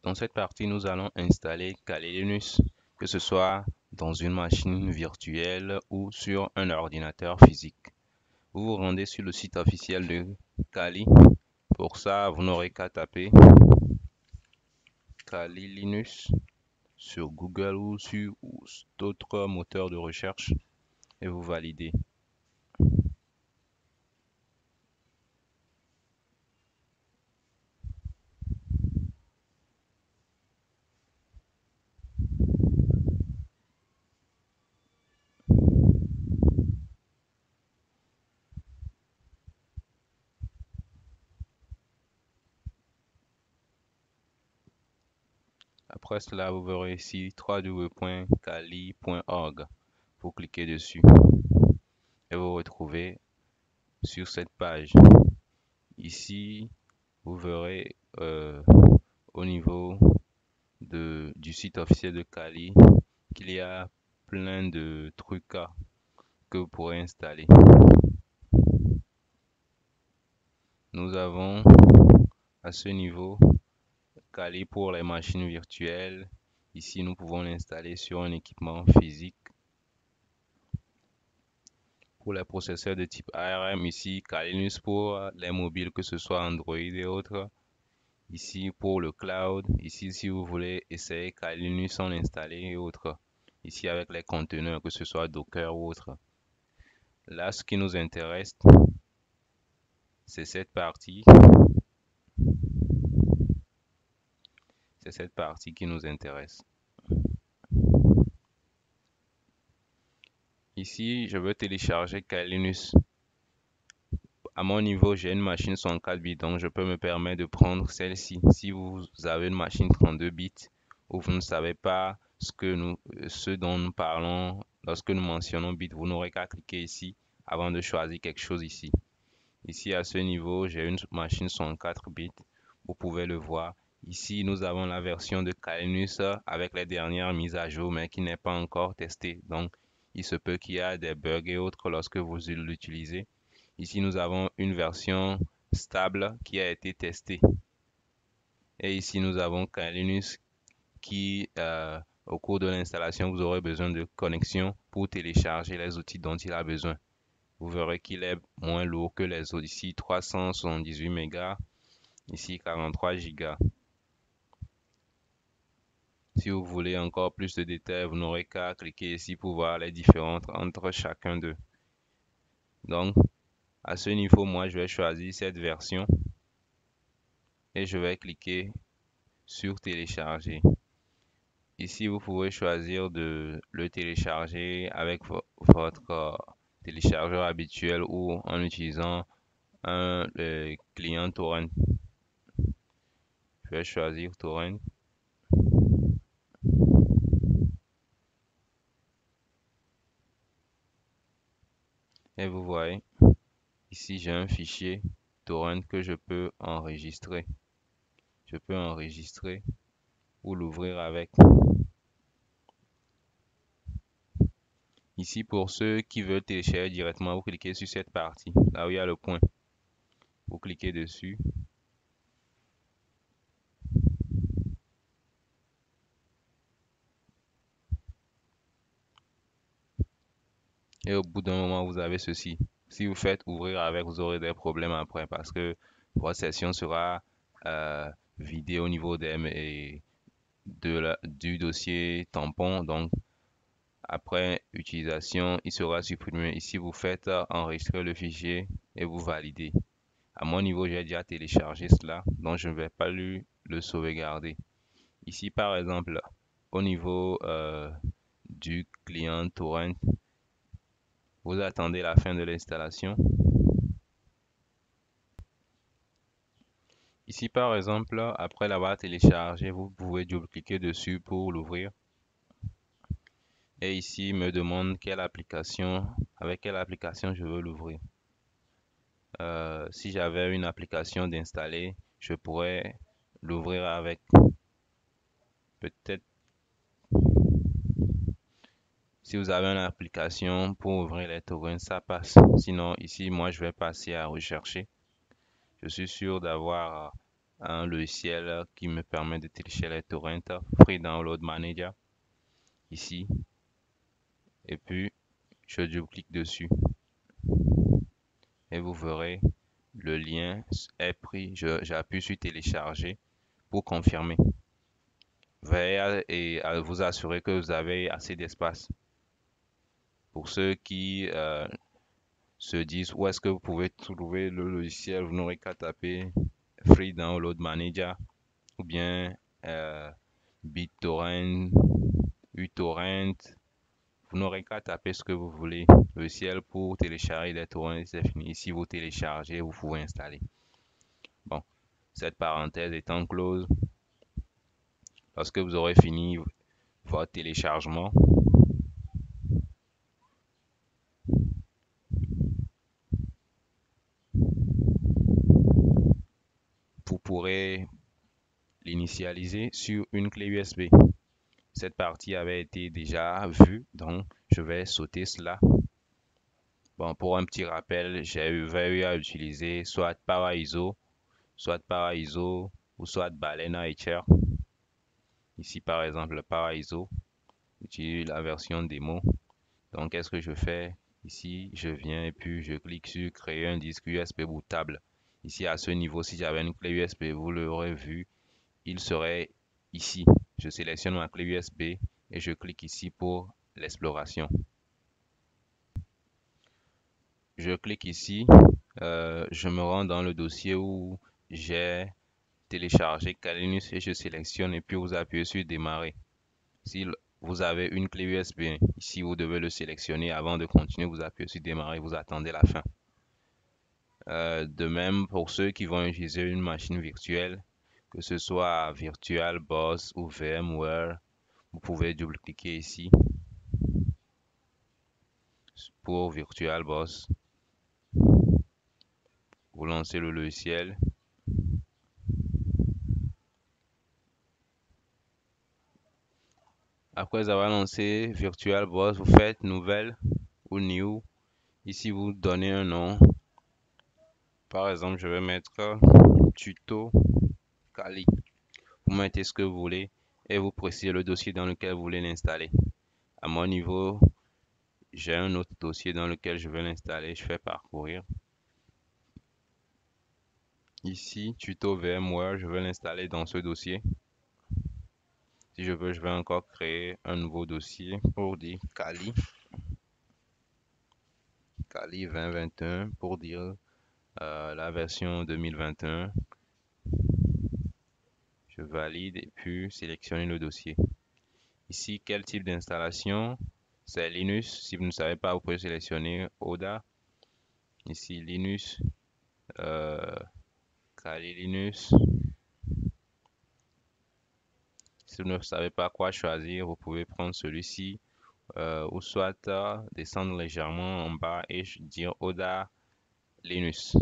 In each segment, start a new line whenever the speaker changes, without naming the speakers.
Dans cette partie, nous allons installer Kali Linux, que ce soit dans une machine virtuelle ou sur un ordinateur physique. Vous vous rendez sur le site officiel de Kali. Pour ça, vous n'aurez qu'à taper Kali Linux sur Google ou sur d'autres moteurs de recherche et vous validez. Après cela, vous verrez ici www.kali.org. Vous cliquez dessus et vous retrouvez sur cette page. Ici, vous verrez au niveau du site officiel de Kali qu'il y a plein de trucs que vous pourrez installer. Nous avons à ce niveau Kali pour les machines virtuelles. Ici, nous pouvons l'installer sur un équipement physique. Pour les processeurs de type ARM, ici Kali Linux pour les mobiles, que ce soit Android et autres. Ici pour le cloud, ici si vous voulez essayer Kali Linux sans l'installer et autres. Ici avec les conteneurs, que ce soit Docker ou autre. Là, ce qui nous intéresse, c'est cette partie. C'est cette partie qui nous intéresse. Ici, je veux télécharger Kali Linux. À mon niveau, j'ai une machine 64 bits, donc je peux me permettre de prendre celle-ci. Si vous avez une machine 32 bits ou vous ne savez pas ce dont nous parlons lorsque nous mentionnons bits, vous n'aurez qu'à cliquer ici avant de choisir quelque chose ici. Ici, à ce niveau, j'ai une machine 64 bits. Vous pouvez le voir. Ici, nous avons la version de Kali Linux avec les dernières mises à jour, mais qui n'est pas encore testée. Donc, il se peut qu'il y ait des bugs et autres lorsque vous l'utilisez. Ici, nous avons une version stable qui a été testée. Et ici, nous avons Kali Linux qui, au cours de l'installation, vous aurez besoin de connexion pour télécharger les outils dont il a besoin. Vous verrez qu'il est moins lourd que les autres. Ici, 378 mégas. Ici, 43 gigas. Si vous voulez encore plus de détails, vous n'aurez qu'à cliquer ici pour voir les différences entre chacun d'eux. Donc, à ce niveau, moi, je vais choisir cette version et je vais cliquer sur télécharger. Ici, vous pouvez choisir de le télécharger avec votre téléchargeur habituel ou en utilisant le client torrent. Je vais choisir torrent. Et vous voyez, ici j'ai un fichier torrent que je peux enregistrer. Je peux enregistrer ou l'ouvrir avec. Ici, pour ceux qui veulent télécharger directement, vous cliquez sur cette partie, là où il y a le point. Vous cliquez dessus. Et au bout d'un moment, vous avez ceci. Si vous faites ouvrir avec, vous aurez des problèmes après parce que votre session sera vidée au niveau du dossier tampon. Donc, après utilisation, il sera supprimé. Ici, vous faites enregistrer le fichier et vous validez. À mon niveau, j'ai déjà téléchargé cela, donc je ne vais pas le sauvegarder. Ici, par exemple, au niveau du client torrent, vous attendez la fin de l'installation. Ici, par exemple, après l'avoir téléchargé, vous pouvez double-cliquer dessus pour l'ouvrir. Et ici, il me demande avec quelle application je veux l'ouvrir. Si j'avais une application d'installer, je pourrais l'ouvrir avec. Peut-être si vous avez une application pour ouvrir les torrents, ça passe. Sinon, ici, moi, je vais passer à rechercher. Je suis sûr d'avoir un logiciel qui me permet de télécharger les torrents, Free Download Manager, ici, et puis je double-clique dessus et vous verrez le lien est pris. J'appuie sur télécharger pour confirmer. Veuillez à vous assurer que vous avez assez d'espace. Pour ceux qui se disent où est-ce que vous pouvez trouver le logiciel, vous n'aurez qu'à taper Free Download Manager ou bien BitTorrent, uTorrent. Vous n'aurez qu'à taper ce que vous voulez. Logiciel pour télécharger des torrents, c'est fini. Ici, vous téléchargez, vous pouvez installer. Bon, cette parenthèse étant close, lorsque vous aurez fini votre téléchargement, vous pourrez l'initialiser sur une clé USB. Cette partie avait été déjà vue, donc je vais sauter cela. Bon, pour un petit rappel, j'ai eu à utiliser soit Paraiso, ou soit Balena Etcher. Ici, par exemple, Paraiso, j'utilise la version démo. Donc, qu'est-ce que je fais? Ici, je viens et puis je clique sur créer un disque USB bootable. Ici, à ce niveau, si j'avais une clé USB, vous l'aurez vu, il serait ici. Je sélectionne ma clé USB et je clique ici pour l'exploration. Je clique ici, je me rends dans le dossier où j'ai téléchargé Kali Linux et je sélectionne et puis vous appuyez sur démarrer. Si vous avez une clé USB, ici vous devez le sélectionner avant de continuer, vous appuyez sur démarrer, vous attendez la fin. De même pour ceux qui vont utiliser une machine virtuelle, que ce soit VirtualBox ou VMware, vous pouvez double-cliquer ici pour VirtualBox. Vous lancez le logiciel. Après avoir lancé VirtualBox, vous faites nouvelle ou new. Ici, vous donnez un nom. Par exemple, je vais mettre tuto Kali. Vous mettez ce que vous voulez et vous précisez le dossier dans lequel vous voulez l'installer. À mon niveau, j'ai un autre dossier dans lequel je vais l'installer. Je fais parcourir. Ici, tuto VMware, je vais l'installer dans ce dossier. Si je veux, je vais encore créer un nouveau dossier pour dire Kali 2021 pour dire la version 2021. Je valide et puis sélectionner le dossier. Ici, quel type d'installation? C'est Linux. Si vous ne savez pas, vous pouvez sélectionner Oda. Ici, Linux, Kali Linux. Si vous ne savez pas quoi choisir, vous pouvez prendre celui-ci ou soit descendre légèrement en bas et dire Oda Linux.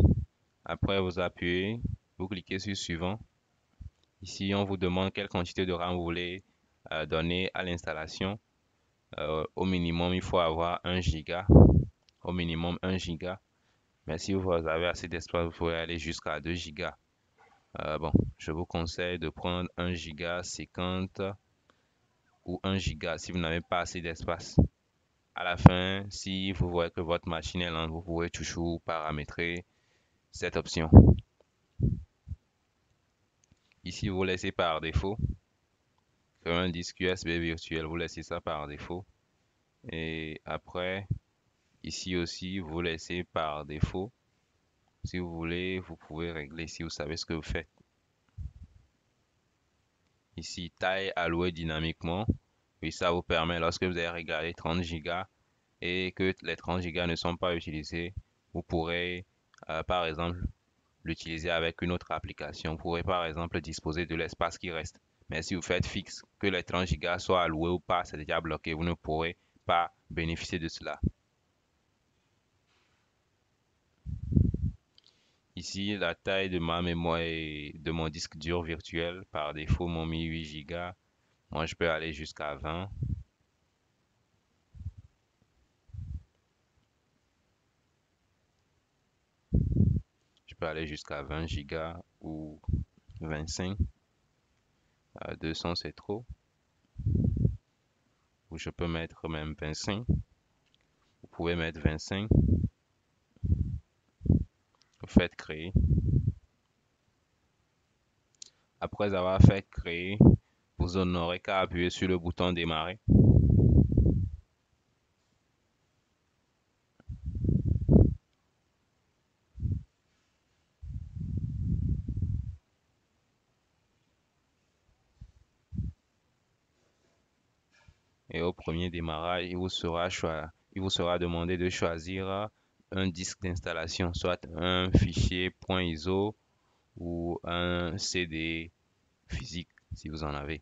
Après, vous appuyez, vous cliquez sur suivant. Ici, on vous demande quelle quantité de RAM vous voulez donner à l'installation. Au minimum, il faut avoir 1 giga. Au minimum 1 giga. Mais si vous avez assez d'espace, vous pouvez aller jusqu'à 2 gigas. Bon, je vous conseille de prendre 1 giga 50 ou 1 giga si vous n'avez pas assez d'espace. À la fin, si vous voyez que votre machine est lente, vous pouvez toujours paramétrer cette option. Ici, vous laissez par défaut. Créer un disque USB virtuel, vous laissez ça par défaut. Et après, ici aussi, vous laissez par défaut. Si vous voulez, vous pouvez régler si vous savez ce que vous faites. Ici, taille allouée dynamiquement. Oui, ça vous permet, lorsque vous avez regardé 30 Go et que les 30 Go ne sont pas utilisés, vous pourrez, par exemple, l'utiliser avec une autre application. Vous pourrez, par exemple, disposer de l'espace qui reste. Mais si vous faites fixe, que les 30 Go soient alloués ou pas, c'est déjà bloqué. Vous ne pourrez pas bénéficier de cela. Ici, la taille de ma mémoire et de mon disque dur virtuel, par défaut, m'ont mis 8 Go. Moi, je peux aller jusqu'à 20. Je peux aller jusqu'à 20 Go ou 25. 200 c'est trop. Ou je peux mettre même 25. Vous pouvez mettre 25. Vous faites créer. Après avoir fait créer, vous n'aurez qu'à appuyer sur le bouton démarrer. Et au premier démarrage, il vous sera demandé de choisir un disque d'installation, soit un fichier .iso ou un CD physique si vous en avez.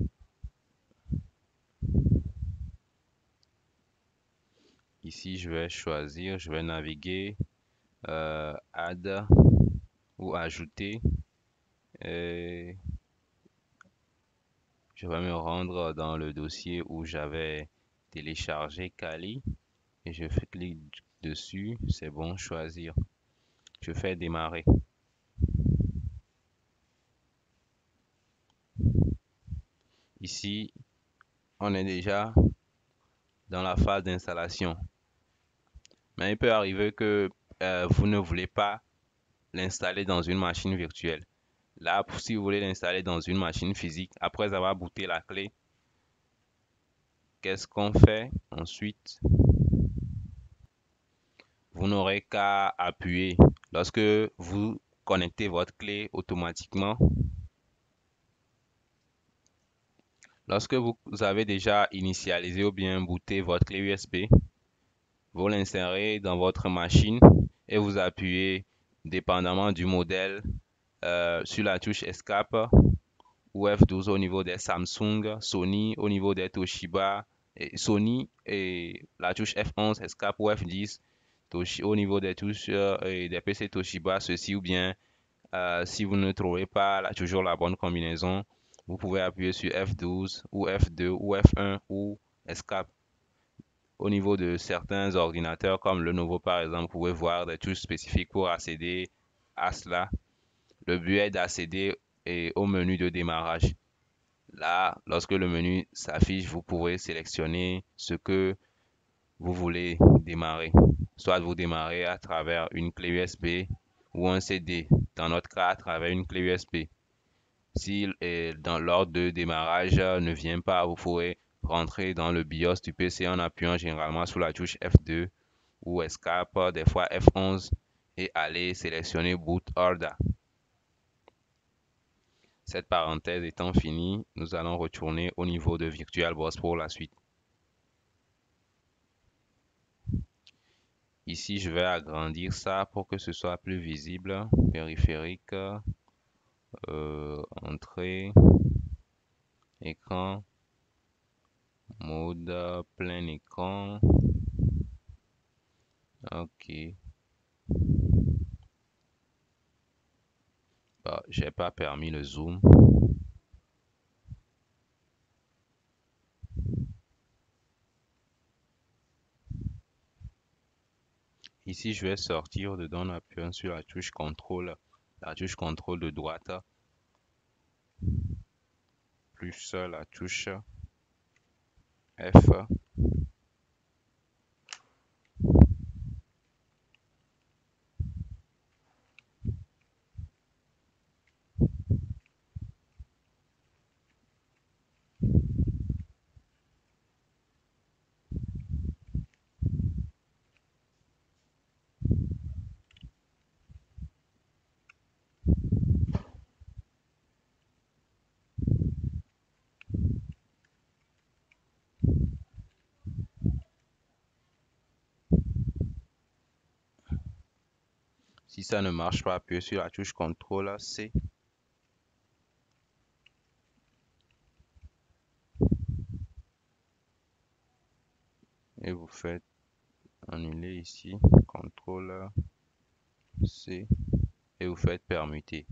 Ici, je vais naviguer, add ou ajouter. Et je vais me rendre dans le dossier où j'avais téléchargé Kali et je fais clic dessus. C'est bon, choisir. Je fais démarrer. Ici, on est déjà dans la phase d'installation. Mais il peut arriver que vous ne voulez pas l'installer dans une machine virtuelle. Là, si vous voulez l'installer dans une machine physique, après avoir booté la clé, qu'est-ce qu'on fait ensuite? Vous n'aurez qu'à appuyer. Lorsque vous connectez votre clé automatiquement, lorsque vous avez déjà initialisé ou bien booté votre clé USB, vous l'insérez dans votre machine et vous appuyez dépendamment du modèle sur la touche Escape ou F12 au niveau des Samsung, Sony au niveau des Toshiba, Sony et la touche F11 Escape ou F10 au niveau des touches et des PC Toshiba, ceci ou bien si vous ne trouvez pas toujours la bonne combinaison, vous pouvez appuyer sur F12 ou F2 ou F1 ou Escape. Au niveau de certains ordinateurs comme le Lenovo par exemple, vous pouvez voir des touches spécifiques pour accéder à cela. Le but est d'accéder au menu de démarrage. Là, lorsque le menu s'affiche, vous pourrez sélectionner ce que vous voulez démarrer. Soit vous démarrez à travers une clé USB ou un CD. Dans notre cas, à travers une clé USB. Si dans l'ordre de démarrage ne vient pas, vous pourrez rentrer dans le BIOS du PC en appuyant généralement sur la touche F2 ou Escape, des fois F11 et aller sélectionner Boot Order. Cette parenthèse étant finie, nous allons retourner au niveau de VirtualBox pour la suite. Ici, je vais agrandir ça pour que ce soit plus visible. Périphérique, entrée, écran, mode plein écran. Ok. Bah, j'ai pas permis le zoom. Ici, je vais sortir dedans en appuyant sur la touche contrôle de droite, plus la touche F. Si ça ne marche pas, appuyez sur la touche contrôle C. Et vous faites annuler ici, contrôle C, et vous faites permuter.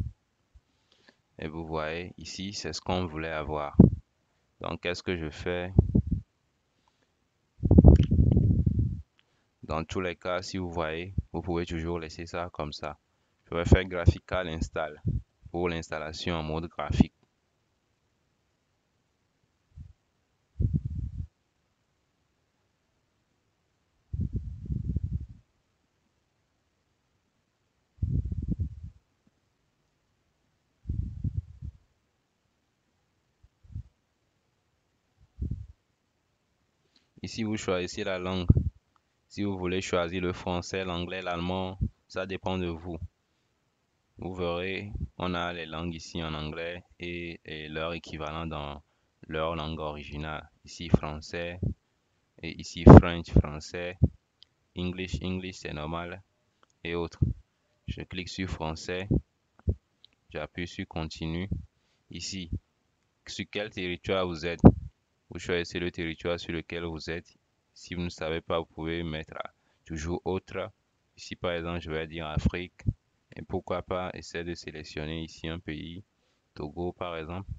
Et vous voyez ici, c'est ce qu'on voulait avoir. Donc, qu'est-ce que je fais? Dans tous les cas, si vous voyez, vous pouvez toujours laisser ça comme ça. Je vais faire graphical install pour l'installation en mode graphique. Ici, vous choisissez la langue. Si vous voulez choisir le français, l'anglais, l'allemand, ça dépend de vous. Vous verrez, on a les langues ici en anglais et leur équivalent dans leur langue originale. Ici, français, et ici, French, français, English, English, c'est normal, et autres. Je clique sur français, j'appuie sur continue. Ici, sur quel territoire vous êtes? Vous choisissez le territoire sur lequel vous êtes. Si vous ne savez pas, vous pouvez mettre toujours autre. Ici, par exemple, je vais dire Afrique. Et pourquoi pas essayer de sélectionner ici un pays, Togo par exemple.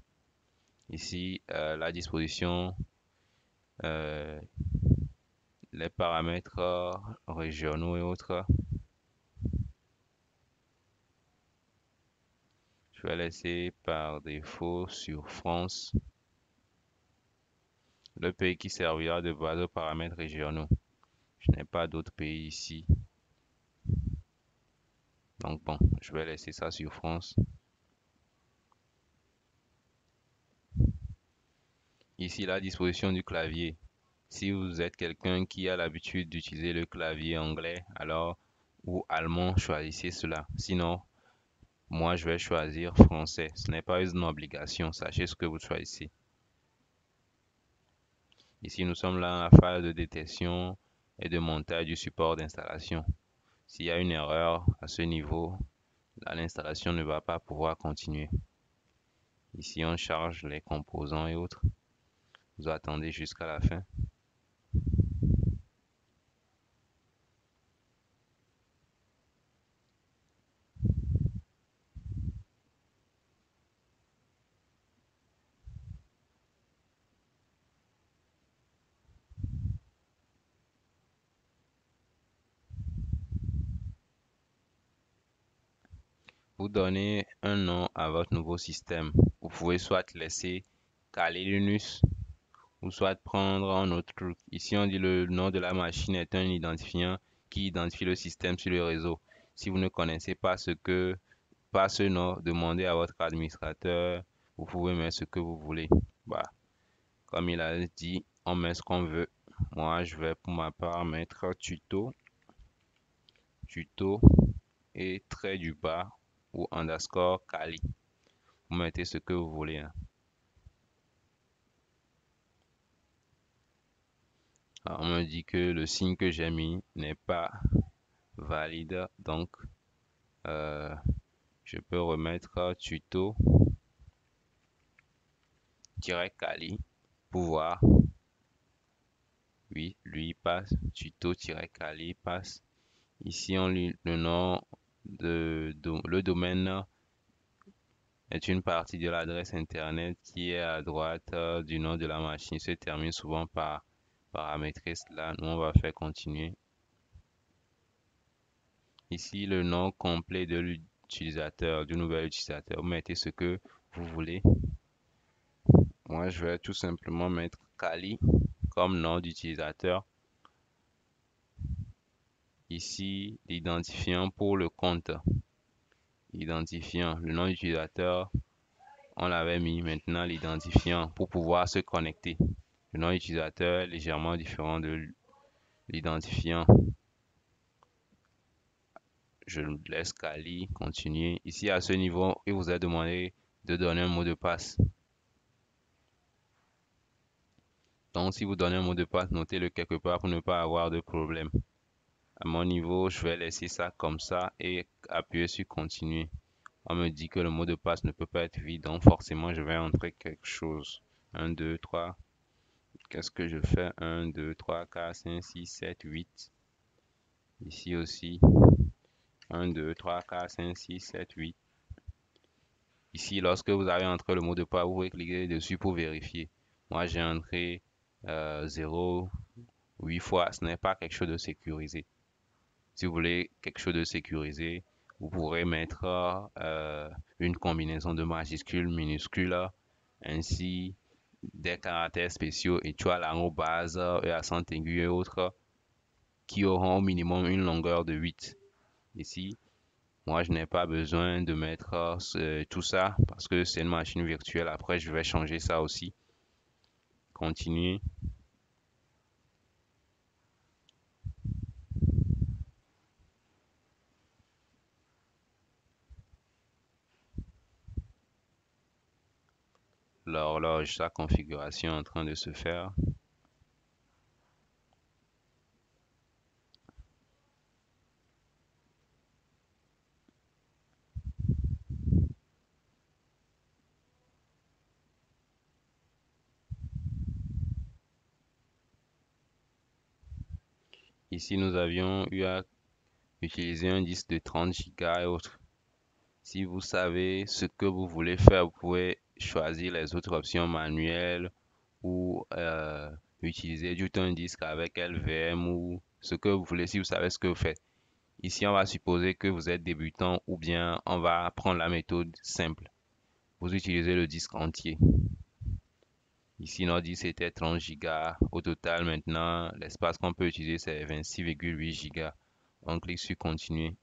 Ici, la disposition, euh, les paramètres régionaux et autres. Je vais laisser par défaut sur France, le pays qui servira de base aux paramètres régionaux. Je n'ai pas d'autres pays ici. Donc bon, je vais laisser ça sur France. Ici, la disposition du clavier. Si vous êtes quelqu'un qui a l'habitude d'utiliser le clavier anglais, alors ou allemand, choisissez cela. Sinon, moi, je vais choisir français. Ce n'est pas une obligation. Sachez ce que vous choisissez. Ici, nous sommes là à la phase de détection et de montage du support d'installation. S'il y a une erreur à ce niveau, l'installation ne va pas pouvoir continuer. Ici, on charge les composants et autres. Vous attendez jusqu'à la fin. Vous donnez un nom à votre nouveau système. Vous pouvez soit laisser Kali Linux ou soit prendre un autre truc. Ici, on dit le nom de la machine est un identifiant qui identifie le système sur le réseau. Si vous ne connaissez pas ce nom, demandez à votre administrateur. Vous pouvez mettre ce que vous voulez. Bah, comme il a dit, on met ce qu'on veut. Moi, je vais pour ma part mettre tuto et trait du bas ou underscore Kali. Vous mettez ce que vous voulez, hein. Alors, on me dit que le signe que j'ai mis n'est pas valide, donc je peux remettre tuto-kali pour voir. Oui, lui passe. Tuto-kali passe. Ici, on lit le nom le domaine est une partie de l'adresse internet qui est à droite du nom de la machine. Se termine souvent par paramétrer cela. Nous, on va faire continuer. Ici, le nom complet de l'utilisateur, du nouvel utilisateur. Vous mettez ce que vous voulez. Moi, je vais tout simplement mettre Kali comme nom d'utilisateur. Ici, l'identifiant pour le compte. Identifiant, le nom d'utilisateur, on l'avait mis. Maintenant, l'identifiant pour pouvoir se connecter. Le nom d'utilisateur est légèrement différent de l'identifiant. Je laisse Kali continuer. Ici, à ce niveau, il vous a demandé de donner un mot de passe. Donc, si vous donnez un mot de passe, notez-le quelque part pour ne pas avoir de problème. À mon niveau, je vais laisser ça comme ça et appuyer sur continuer. On me dit que le mot de passe ne peut pas être vide, donc forcément, je vais entrer quelque chose. 1, 2, 3. Qu'est-ce que je fais? 1, 2, 3, 4, 5, 6, 7, 8. Ici aussi. 1, 2, 3, 4, 5, 6, 7, 8. Ici, lorsque vous avez entré le mot de passe, vous pouvez cliquer dessus pour vérifier. Moi, j'ai entré 0, 8 fois. Ce n'est pas quelque chose de sécurisé. Si vous voulez quelque chose de sécurisé, Vous pourrez mettre une combinaison de majuscules, minuscules, ainsi des caractères spéciaux étoiles, arrobase, et accent aigu et autres qui auront au minimum une longueur de 8. Ici, moi, je n'ai pas besoin de mettre tout ça parce que c'est une machine virtuelle. Après, je vais changer ça aussi. Continuer. L'horloge, sa configuration en train de se faire. Ici, nous avions eu à utiliser un disque de 30 Go et autres. Si vous savez ce que vous voulez faire, vous pouvez choisir les autres options manuelles ou utiliser du un disque avec LVM ou ce que vous voulez si vous savez ce que vous faites. Ici, on va supposer que vous êtes débutant ou bien on va prendre la méthode simple. Vous utilisez le disque entier. Ici, notre disque était 30 Go. Au total, maintenant, l'espace qu'on peut utiliser, c'est 26,8 Go. On clique sur continuer.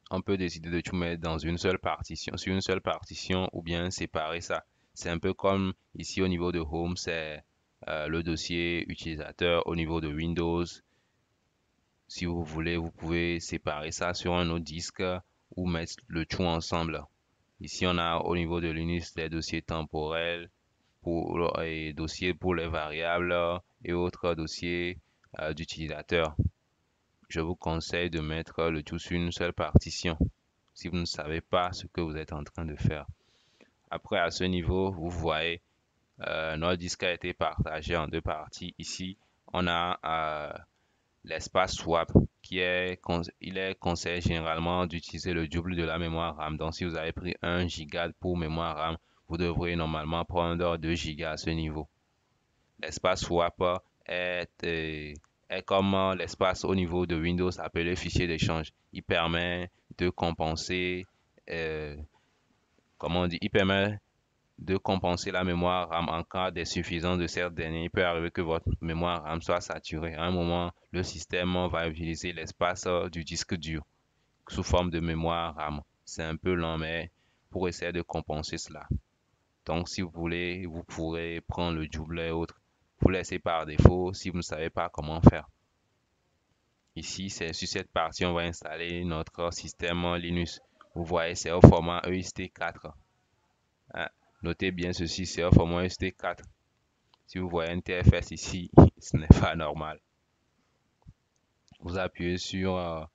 On peut décider de tout mettre dans une seule partition, sur une seule partition ou bien séparer ça. C'est un peu comme ici au niveau de Home, c'est le dossier utilisateur. Au niveau de Windows, si vous voulez, vous pouvez séparer ça sur un autre disque ou mettre le tout ensemble. Ici, on a au niveau de Linux des dossiers temporels et dossiers pour les variables et autres dossiers d'utilisateurs. Je vous conseille de mettre le tout sur une seule partition si vous ne savez pas ce que vous êtes en train de faire. Après, à ce niveau, vous voyez, notre disque a été partagé en deux parties. Ici, on a l'espace swap il est conseillé généralement d'utiliser le double de la mémoire RAM. Donc, si vous avez pris 1 Go pour mémoire RAM, vous devrez normalement prendre 2 Go à ce niveau. L'espace swap est comme l'espace au niveau de Windows appelé fichier d'échange. Il permet de compenser, euh, comment on dit, il permet de compenser la mémoire RAM en cas d'insuffisance de cette dernière. Il peut arriver que votre mémoire RAM soit saturée. À un moment, le système va utiliser l'espace du disque dur sous forme de mémoire RAM. C'est un peu lent, mais pour essayer de compenser cela. Donc, si vous voulez, vous pourrez prendre le double et autres. Vous laissez par défaut si vous ne savez pas comment faire. Ici, c'est sur cette partie, on va installer notre système Linux. Vous voyez, c'est au format EST4. Hein? Notez bien ceci, c'est au format EST4. Si vous voyez un TFS ici, ce n'est pas normal. Vous appuyez sur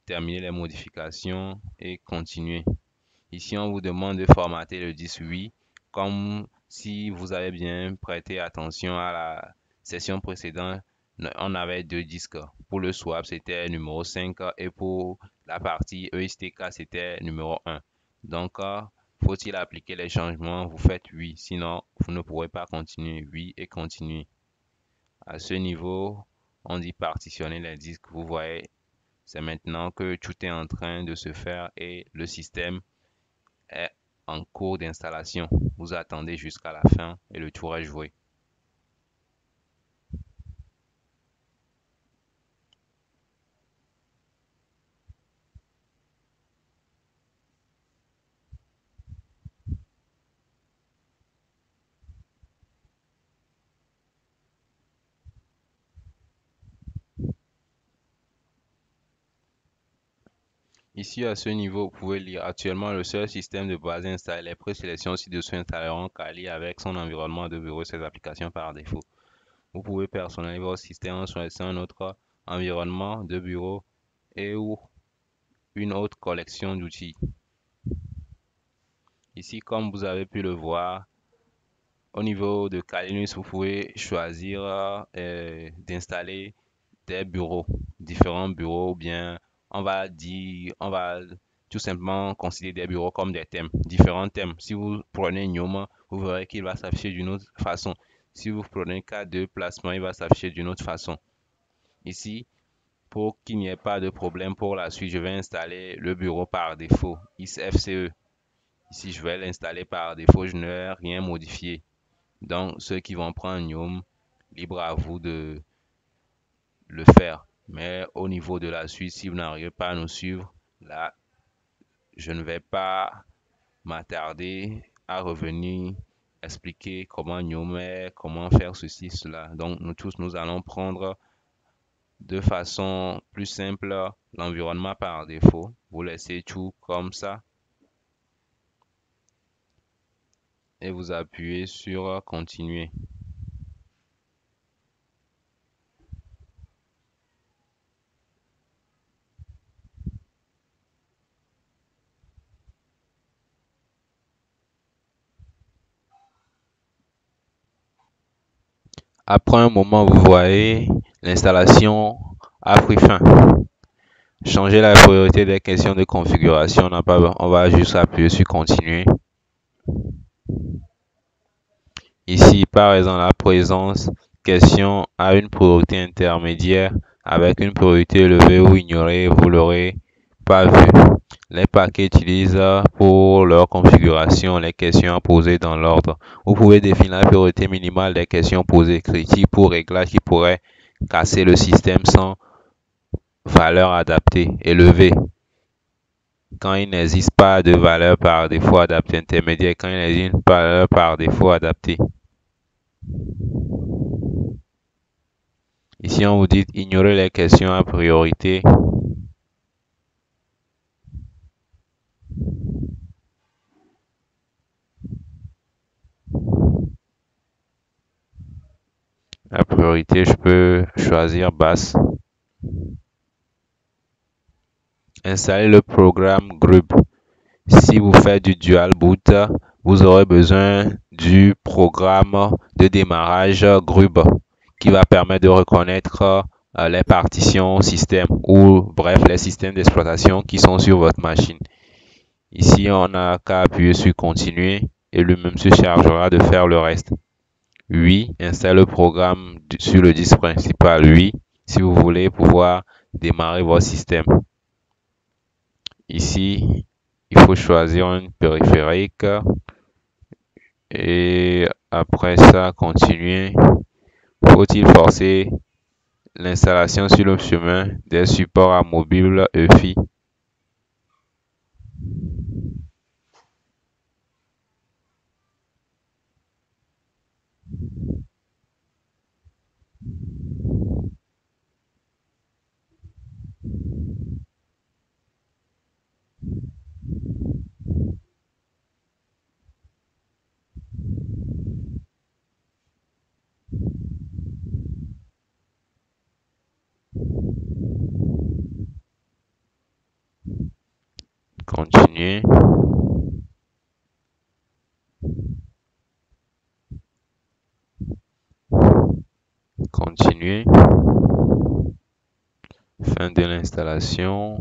terminer les modifications et continuer. Ici, on vous demande de formater le disque oui, comme si vous avez bien prêté attention à la session précédente, on avait deux disques. Pour le swap, c'était numéro 5 et pour la partie ESTK, c'était numéro 1. Donc, faut-il appliquer les changements? Vous faites oui, sinon vous ne pourrez pas continuer. Oui et continuer. À ce niveau, on dit partitionner les disques. Vous voyez, c'est maintenant que tout est en train de se faire et le système est en cours d'installation. Vous attendez jusqu'à la fin et le tour est joué. Ici, à ce niveau, vous pouvez lire actuellement le seul système de base installé. Les présélections ci-dessous installeront Kali avec son environnement de bureau et ses applications par défaut. Vous pouvez personnaliser votre système en choisissant un autre environnement de bureau et ou une autre collection d'outils. Ici, comme vous avez pu le voir, au niveau de Kali, vous pouvez choisir d'installer des bureaux, différents bureaux, ou bien on va tout simplement considérer des bureaux comme des thèmes, différents thèmes. Si vous prenez Nyoma, vous verrez qu'il va s'afficher d'une autre façon. Si vous prenez K2 placement, il va s'afficher d'une autre façon. Ici, Pour qu'il n'y ait pas de problème pour la suite, je vais installer le bureau par défaut, ISFCE. Ici, je vais l'installer par défaut, je ne vais rien modifier. Donc, ceux qui vont prendre Gnome, libre à vous de le faire. Mais au niveau de la suite, si vous n'arrivez pas à nous suivre, là, je ne vais pas m'attarder à revenir expliquer comment Gnome est, comment faire ceci, cela. Donc, nous tous, nous allons prendre de façon plus simple l'environnement par défaut. Vous laissez tout comme ça et vous appuyez sur continuer. Après un moment, vous voyez l'installation a pris fin. Changer la priorité des questions de configuration, on va juste appuyer sur continuer. Ici, par exemple, la présence question a une priorité intermédiaire avec une priorité élevée ou ignorée, vous l'aurez pas vu. Les paquets utilisent pour leur configuration les questions à poser dans l'ordre. Vous pouvez définir la priorité minimale des questions posées, critiques pour réglages qui pourraient casser le système sans valeur adaptée, élevée. Quand il n'existe pas de valeur par défaut adaptée, intermédiaire, quand il existe une valeur par défaut adaptée. Ici, on vous dit ignorer les questions à priorité. À priorité, je peux choisir basse. Installer le programme Grub. Si vous faites du dual boot, vous aurez besoin du programme de démarrage Grub qui va permettre de reconnaître les partitions système ou bref les systèmes d'exploitation qui sont sur votre machine. Ici, on n'a qu'à appuyer sur continuer et lui-même se chargera de faire le reste. Oui, installe le programme sur le disque principal. Oui, si vous voulez pouvoir démarrer votre système. Ici, il faut choisir un périphérique et après ça, continuer. Faut-il forcer l'installation sur le chemin des supports à mobile EFI? Continuer. Continuer. Fin de l'installation.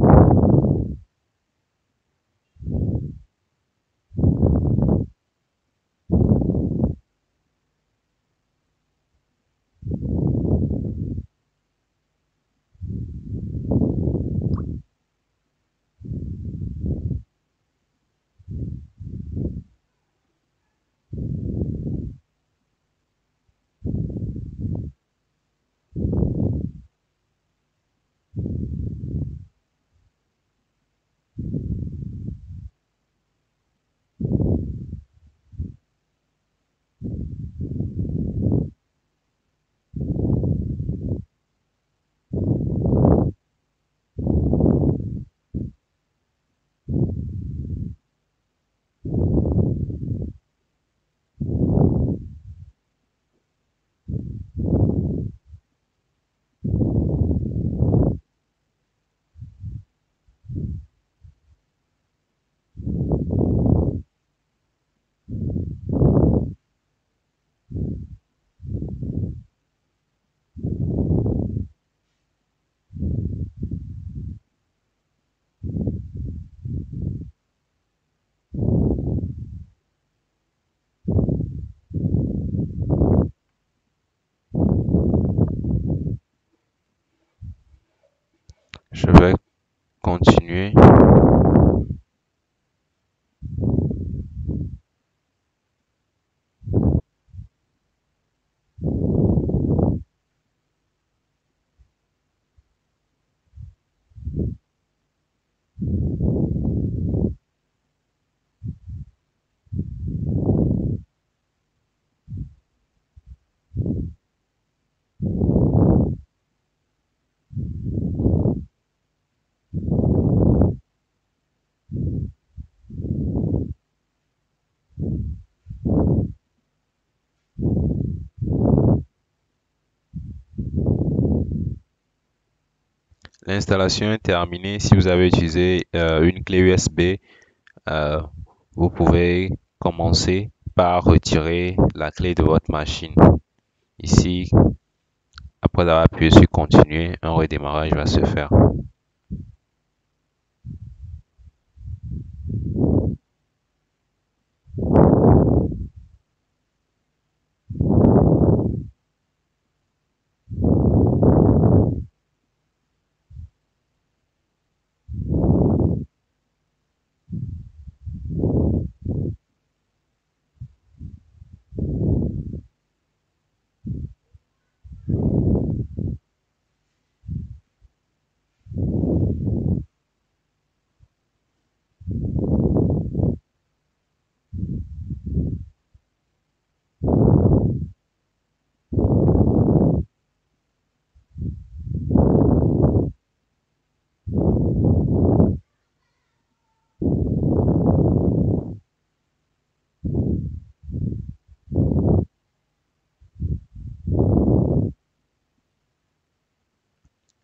L'installation est terminée. Si vous avez utilisé une clé USB, euh, vous pouvez commencer par retirer la clé de votre machine. Ici, après avoir appuyé sur continuer, un redémarrage va se faire.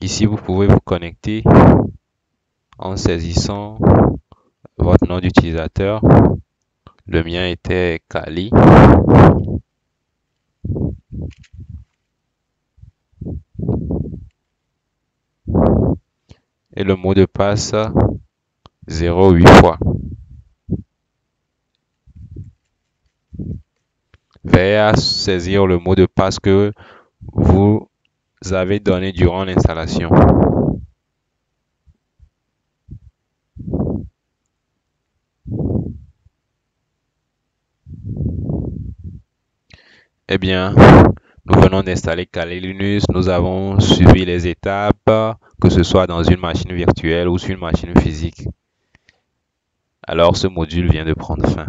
Ici, vous pouvez vous connecter en saisissant votre nom d'utilisateur. Le mien était Kali. Et le mot de passe 08 fois. Veillez à saisir le mot de passe que vous avez donné durant l'installation. Eh bien, nous venons d'installer Kali Linux. Nous avons suivi les étapes, que ce soit dans une machine virtuelle ou sur une machine physique. Alors, ce module vient de prendre fin.